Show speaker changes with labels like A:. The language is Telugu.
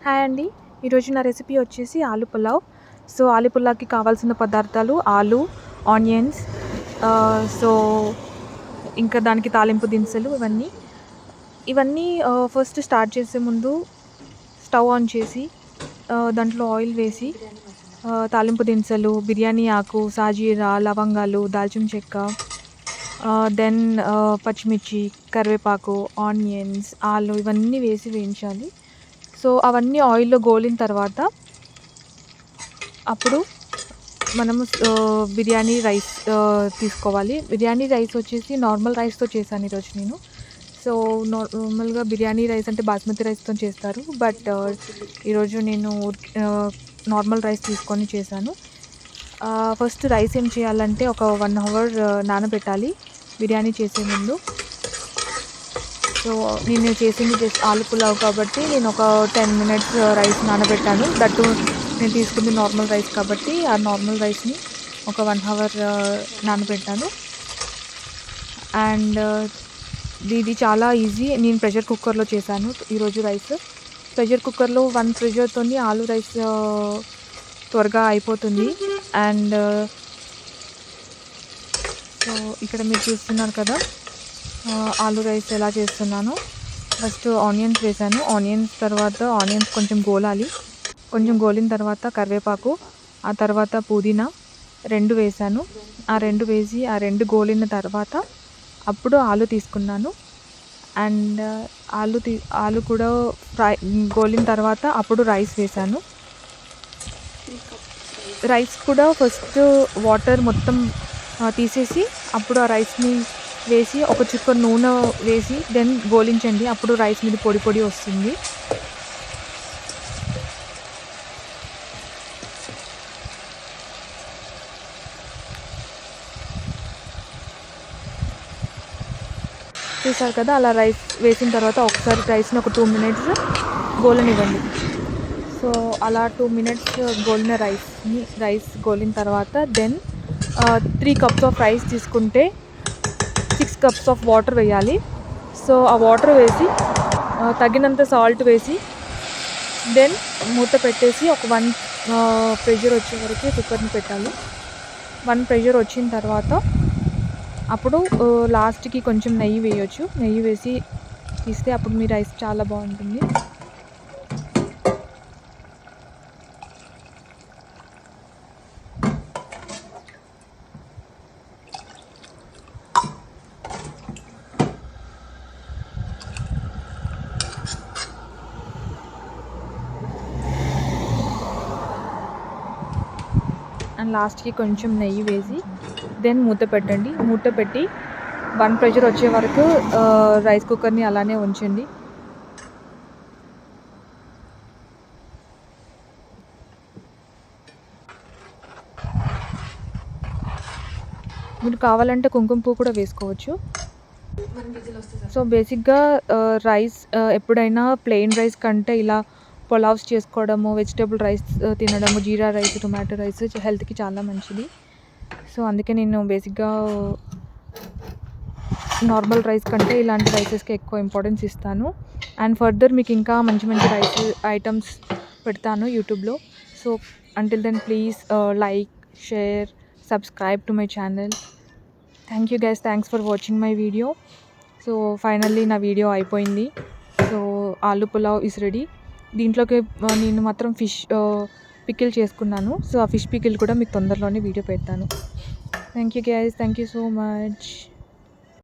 A: హాయ్ అండి. ఈరోజు నా రెసిపీ వచ్చేసి ఆలు పులావ్. సో ఆలు పులావ్కి కావాల్సిన పదార్థాలు ఆలు, ఆనియన్స్, సో ఇంకా దానికి తాలింపు దినుసులు ఇవన్నీ ఫస్ట్ స్టార్ట్ చేసే ముందు స్టవ్ ఆన్ చేసి దాంట్లో ఆయిల్ వేసి తాలింపు దినుసులు, బిర్యానీ ఆకు, సాజీరా, లవంగాలు, దాల్చిన చెక్క, దెన్ పచ్చిమిర్చి, కరివేపాకు, ఆనియన్స్, ఆలు ఇవన్నీ వేసి వేయించాలి. సో అవన్నీ ఆయిల్లో గోలిన తర్వాత అప్పుడు మనము బిర్యానీ రైస్ తీసుకోవాలి. బిర్యానీ రైస్ వచ్చేసి నార్మల్ రైస్తో చేశాను ఈరోజు నేను. సో నార్మల్గా బిర్యానీ రైస్ అంటే బాస్మతి రైస్తో చేస్తారు, బట్ ఈరోజు నేను నార్మల్ రైస్ తీసుకొని చేశాను. ఫస్ట్ రైస్ ఏం చేయాలంటే ఒక 1 అవర్ నానబెట్టాలి బిర్యానీ చేసే ముందు. సో నేను చేసింది జస్ట్ ఆలు పులావ్ కాబట్టి నేను ఒక 10 మినిట్స్ రైస్ నానబెట్టాను. దట్టు నేను తీసుకుంది నార్మల్ రైస్ కాబట్టి ఆ నార్మల్ రైస్ని ఒక 1 అవర్ నానబెట్టాను. అండ్ ఇది చాలా ఈజీ. నేను ప్రెషర్ కుక్కర్లో చేశాను ఈరోజు రైస్. ప్రెషర్ కుక్కర్లో 1 ప్రెషర్తో ఆలు రైస్ త్వరగా అయిపోతుంది. అండ్ సో ఇక్కడ మీరు చూస్తున్నారు కదా ఆలు రైస్ ఎలా చేస్తున్నాను. ఫస్ట్ ఆనియన్స్ వేసాను. ఆనియన్స్ కొంచెం గోలాలి. కొంచెం గోలిన తర్వాత కరివేపాకు, ఆ తర్వాత పుదీనా 2 వేసాను. ఆ 2 వేసి ఆ 2 గోలిన తర్వాత అప్పుడు ఆలు తీసుకున్నాను. అండ్ ఆలు కూడా గోలిన తర్వాత అప్పుడు రైస్ వేసాను. రైస్ కూడా ఫస్ట్ వాటర్ మొత్తం తీసేసి అప్పుడు ఆ రైస్ని వేసి ఒక చుక్క నూనె వేసి దెన్ గోలించండి. అప్పుడు రైస్ మీద పొడి పొడి వస్తుంది. చూసారు కదా, అలా రైస్ వేసిన తర్వాత ఒకసారి రైస్ని ఒక 2 మినిట్స్ గోలనివ్వండి. సో అలా 2 మినిట్స్ గోలిన రైస్ గోలిన తర్వాత దెన్ 3 కప్స్ ఆఫ్ రైస్ తీసుకుంటే 6 కప్స్ ఆఫ్ వాటర్ వేయాలి. సో ఆ వాటర్ వేసి తగినంత సాల్ట్ వేసి దెన్ మూత పెట్టేసి ఒక 1 ప్రెషర్ వచ్చే వరకు కుక్కర్ని పెట్టాలి. 1 ప్రెషర్ వచ్చిన తర్వాత అప్పుడు లాస్ట్కి కొంచెం నెయ్యి వేయొచ్చు. నెయ్యి వేసి తీస్తే అప్పుడు మీ రైస్ చాలా బాగుంటుంది. అండ్ లాస్ట్కి కొంచెం నెయ్యి వేసి దెన్ మూత పెట్టండి. మూత పెట్టి 1 ప్రెషర్ వచ్చే వరకు రైస్ కుక్కర్ని అలానే ఉంచండి. మీరు కావాలంటే కుంకుమ పువ్వు కూడా వేసుకోవచ్చు. సో బేసిక్గా రైస్ ఎప్పుడైనా ప్లెయిన్ రైస్ కంటే ఇలా పులావ్స్ చేసుకోవడము, వెజిటేబుల్ రైస్ తినడము, జీరా రైస్, టొమాటో రైస్ హెల్త్కి చాలా మంచిది. సో అందుకే నేను బేసిక్గా నార్మల్ రైస్ కంటే ఇలాంటి రైసెస్కి ఎక్కువ ఇంపార్టెన్స్ ఇస్తాను. అండ్ ఫర్దర్ మీకు ఇంకా మంచి మంచి రైస్ ఐటమ్స్ పెడతాను యూట్యూబ్లో. So until then please like, share, subscribe to my channel. Thank you guys, thanks for watching my video. So finally నా వీడియో అయిపోయింది. So aloo pulao is ready. దీంట్లోకి నేను మాత్రం ఫిష్ పికిల్ చేసుకున్నాను. సో ఆ ఫిష్ పికిల్ కూడా మీకు తొందరలోనే వీడియో పెడతాను. Thank you guys, thank you so much.